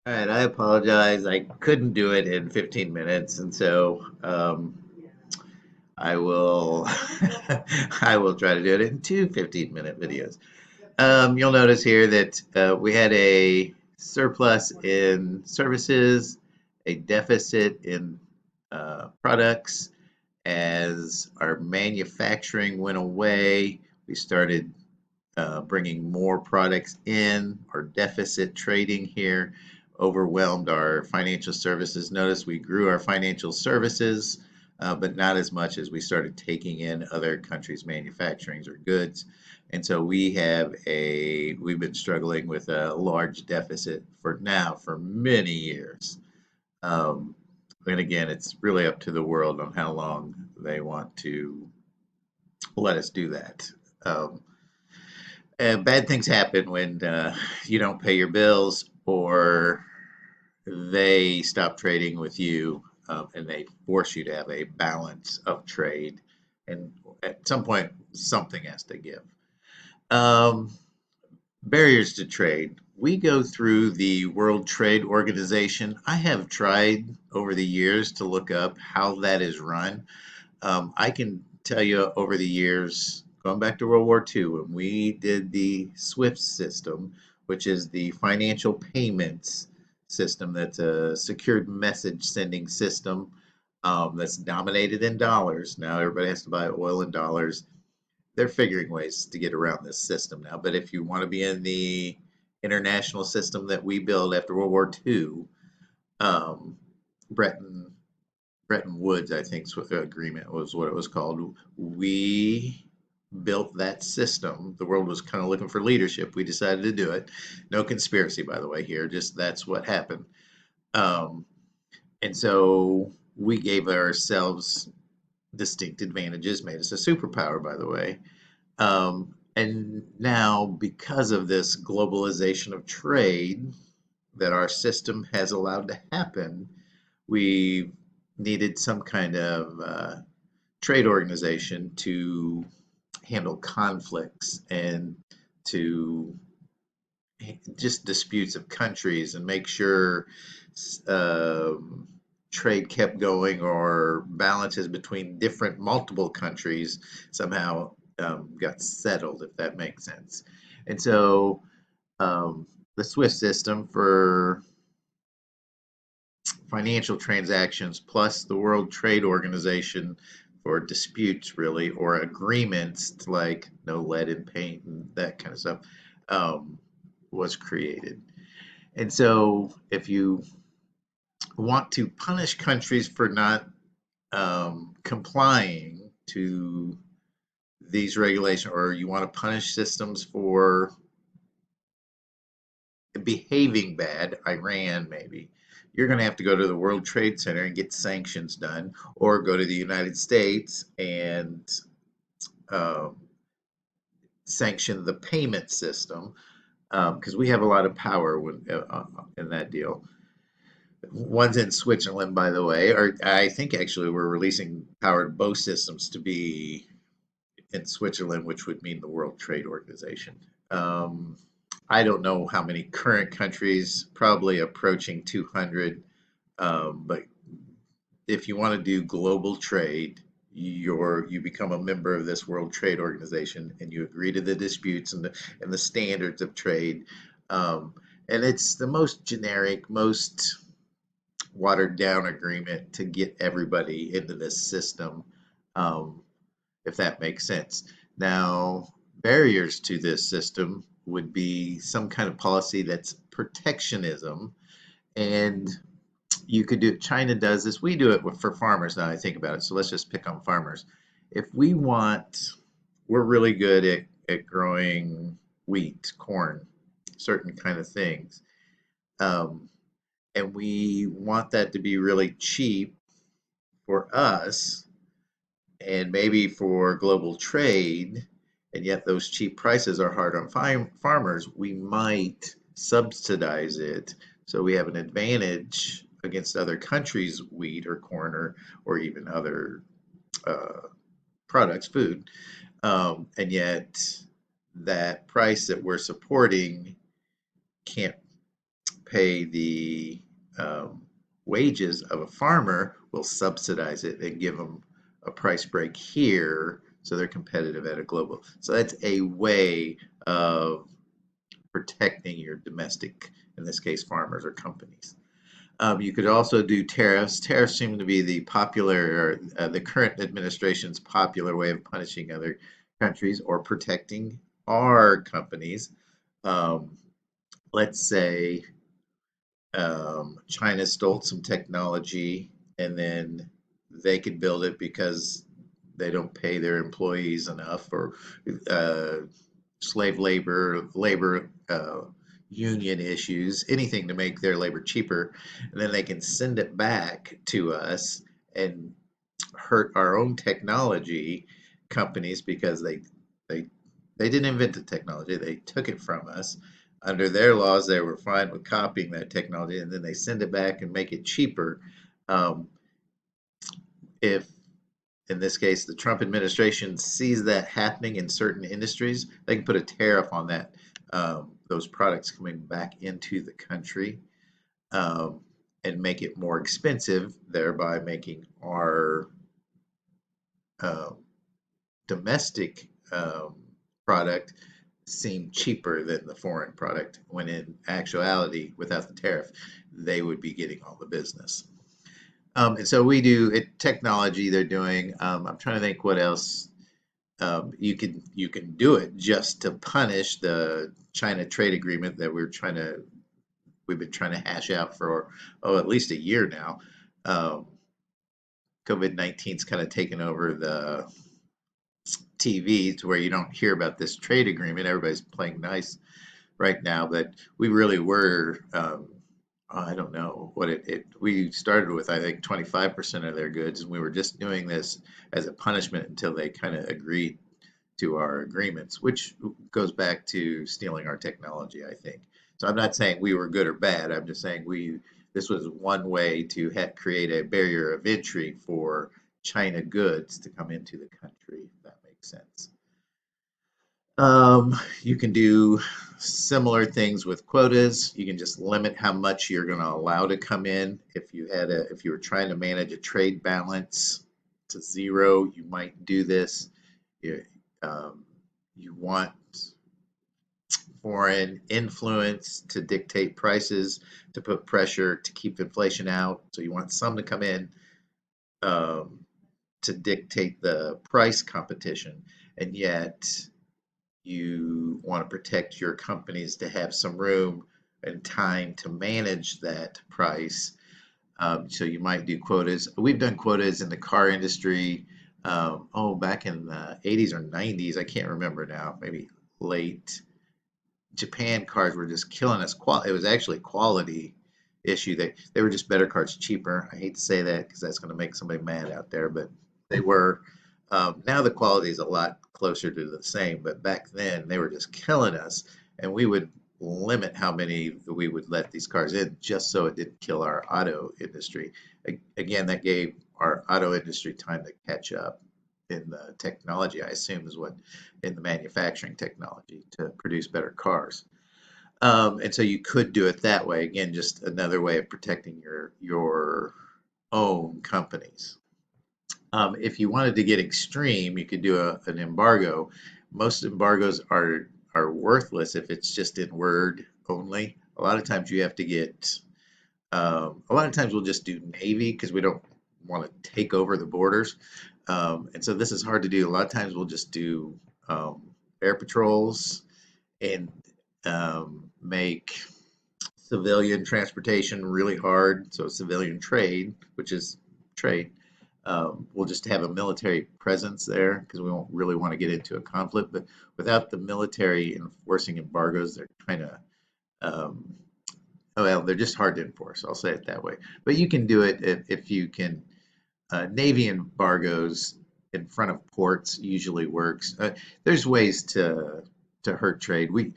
All right, I apologize. I couldn't do it in 15 minutes, and so I will I will try to do it in two 15-minute videos. You'll notice here that we had a surplus in services, a deficit in products. As our manufacturing went away, we started bringing more products in. Our deficit trading here overwhelmed our financial services. Notice we grew our financial services, but not as much as we started taking in other countries' manufacturings or goods. And so we've been struggling with a large deficit for many years. Um, and again, it's really up to the world on how long they want to let us do that. Um, Bad things happen when you don't pay your bills or they stop trading with you, and they force you to have a balance of trade. And at some point, something has to give. Um, Barriers to trade. We go through the World Trade Organization. I have tried over the years to look up how that is run. I can tell you over the years, going back to World War II, when we did the SWIFT system, which is the financial payments system, that's a secured message sending system that's dominated in dollars. Now everybody has to buy oil in dollars. They're figuring ways to get around this system now. But if you want to be in the international system that we built after World War II, um, Bretton Bretton Woods, I think, agreement was what it was called. We built that system. The world was kind of looking for leadership. We decided to do it. No conspiracy, by the way, here. Just that's what happened. Um, and so we gave ourselves distinct advantages, made us a superpower, by the way. And now, because of this globalization of trade that our system has allowed to happen, we needed some kind of trade organization to handle conflicts and to just disputes of countries and make sure um, trade kept going or balances between different multiple countries somehow got settled, if that makes sense. And so um, the SWIFT system for financial transactions plus the World Trade Organization for disputes, really, or agreements like no lead in paint and that kind of stuff, um, was created. And so, if you want to punish countries for not complying to these regulations, or you want to punish systems for behaving bad, Iran maybe, you're going to have to go to the World Trade Center and get sanctions done, or go to the United States and um, sanction the payment system, because we have a lot of power in that deal. One's in Switzerland, by the way, or I think actually we're releasing power to both systems to be in Switzerland, which would mean the World Trade Organization. Um, I don't know how many current countries, probably approaching 200. But if you want to do global trade, you become a member of this World Trade Organization and you agree to the disputes and the standards of trade. Um, and it's the most generic, most watered down agreement to get everybody into this system, um, if that makes sense. Now, barriers to this system would be some kind of policy that's protectionism, and you could do it. China does this. We do it for farmers now. I think about it. So let's just pick on farmers. If we want, we're really good at growing wheat, corn, certain kind of things, um, and we want that to be really cheap for us and maybe for global trade, and yet those cheap prices are hard on farmers, we might subsidize it so we have an advantage against other countries' wheat or corn or even other uh, products, food. And yet that price that we're supporting can't pay the um, wages of a farmer, we'll subsidize it and give them a price break here so they're competitive at a global. So that's a way of protecting your domestic, in this case, farmers or companies. You could also do tariffs. Tariffs seem to be the popular, or the current administration's popular way of punishing other countries or protecting our companies. Um, let's say China stole some technology and then they could build it because they don't pay their employees enough, or uh, slave labor union issues, anything to make their labor cheaper, and then they can send it back to us and hurt our own technology companies because they they didn't invent the technology, they took it from us. Under their laws, they were fine with copying that technology, and then they send it back and make it cheaper. Um, if in this case, the Trump administration sees that happening in certain industries, they can put a tariff on that, those products coming back into the country, um, and make it more expensive, thereby making our uh, domestic product seem cheaper than the foreign product, when in actuality, without the tariff, they would be getting all the business. And so we do it. Technology they're doing. I'm trying to think what else. You can do it just to punish the China trade agreement that we've been trying to hash out for at least a year now. Um, COVID-19's kind of taken over the TV to where you don't hear about this trade agreement. Everybody's playing nice right now, but we really were. I don't know what we started with, I think 25% of their goods, and we were just doing this as a punishment until they kind of agreed to our agreements, which goes back to stealing our technology, I think. So I'm not saying we were good or bad. I'm just saying this was one way to create a barrier of entry for China goods to come into the country, if that makes sense. You can do similar things with quotas. You can just limit how much you're going to allow to come in. If you were trying to manage a trade balance to zero, you might do this. You, you want foreign influence to dictate prices, to put pressure to keep inflation out. So you want some to come in, um, to dictate the price competition, and yet you want to protect your companies to have some room and time to manage that price. So you might do quotas. We've done quotas in the car industry. Back in the 80s or 90s, I can't remember now, maybe late. Japan cars were just killing us. It was actually a quality issue. They were just better cars, cheaper. I hate to say that because that's going to make somebody mad out there, but they were. Now the quality is a lot closer to the same, but back then they were just killing us, and we would limit how many we would let these cars in just so it didn't kill our auto industry. Again, that gave our auto industry time to catch up in the technology, I assume, is what in the manufacturing technology to produce better cars. And so you could do it that way. Again, just another way of protecting your own companies. If you wanted to get extreme, you could do an embargo. Most embargoes are worthless if it's just in word only. A lot of times you have to get. A lot of times we'll just do Navy because we don't want to take over the borders, and so this is hard to do. A lot of times we'll just do air patrols and make civilian transportation really hard. So civilian trade, which is trade, we'll just have a military presence there because we won't really want to get into a conflict. But without the military enforcing embargoes, they're kind of well, they're just hard to enforce. I'll say it that way. But you can do it if you can. Navy embargoes in front of ports usually works. There's ways to hurt trade. We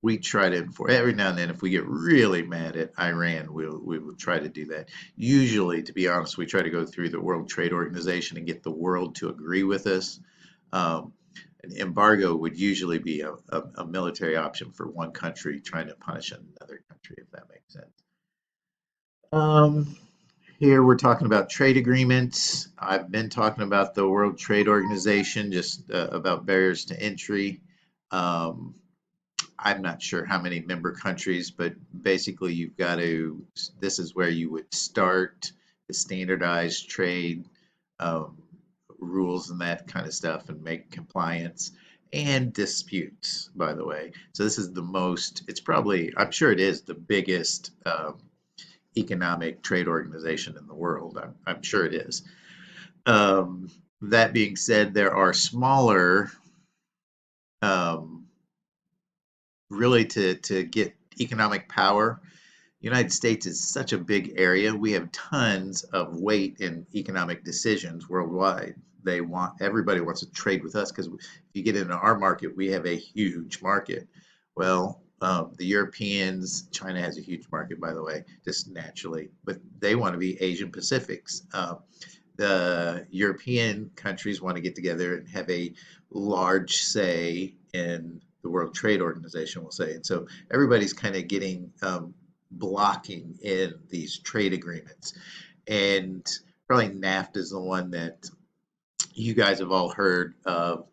we try to enforce every now and then. If we get really mad at Iran, we will try to do that. Usually, to be honest, we try to go through the World Trade Organization and get the world to agree with us. Um, An embargo would usually be a military option for one country trying to punish another country, if that makes sense. Um, Here we're talking about trade agreements. I've been talking about the World Trade Organization, just about barriers to entry. Um, I'm not sure how many member countries, but basically you've got to, this is where you would start the standardized trade um, rules and that kind of stuff and make compliance and disputes, by the way. So this is the most, it's probably, I'm sure it is the biggest economic trade organization in the world. I'm sure it is. That being said, there are smaller, um, really to get economic power. United States is such a big area. We have tons of weight in economic decisions worldwide. Everybody wants to trade with us because if you get into our market, we have a huge market. Well, the Europeans, China has a huge market, by the way, just naturally, but they want to be Asian Pacifics. The European countries want to get together and have a large say in the World Trade Organization, we'll say. And so everybody's kind of getting blocking in these trade agreements. And probably NAFTA is the one that you guys have all heard of.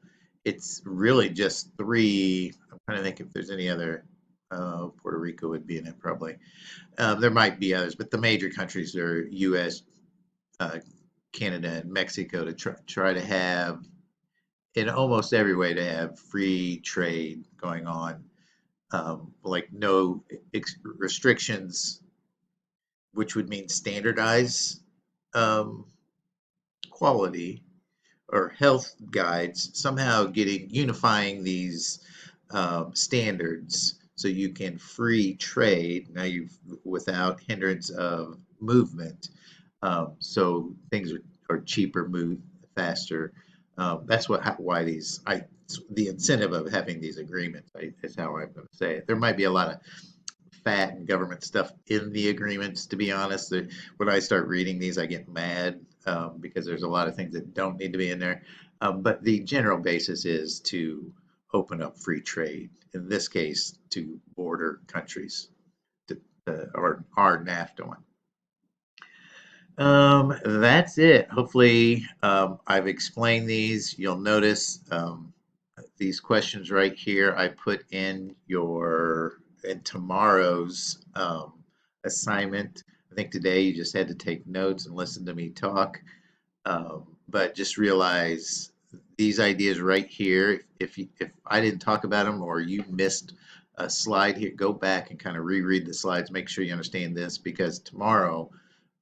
It's really just three. I'm trying to think if there's any other. Puerto Rico would be in it probably. There might be others, but the major countries are U.S., uh, Canada, and Mexico to try to have, in almost every way, to have free trade going on, like no restrictions, which would mean standardize um, quality or health guides, somehow getting unifying these standards so you can free trade now you've without hindrance of movement. So things are cheaper, move faster. That's why the incentive of having these agreements is how I'm going to say it. There might be a lot of fat and government stuff in the agreements, to be honest. When I start reading these, I get mad because there's a lot of things that don't need to be in there. But the general basis is to open up free trade, in this case, to border countries, to, or our NAFTA one. That's it. Hopefully, I've explained these. You'll notice these questions right here I put in tomorrow's assignment. I think today you just had to take notes and listen to me talk. But just realize these ideas right here. If I didn't talk about them or you missed a slide here, go back and kind of reread the slides. Make sure you understand this because tomorrow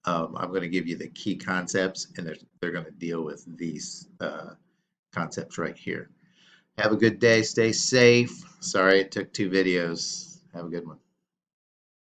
I'm going to give you the key concepts, and they're going to deal with these concepts right here. Have a good day. Stay safe. Sorry it took two videos. Have a good one.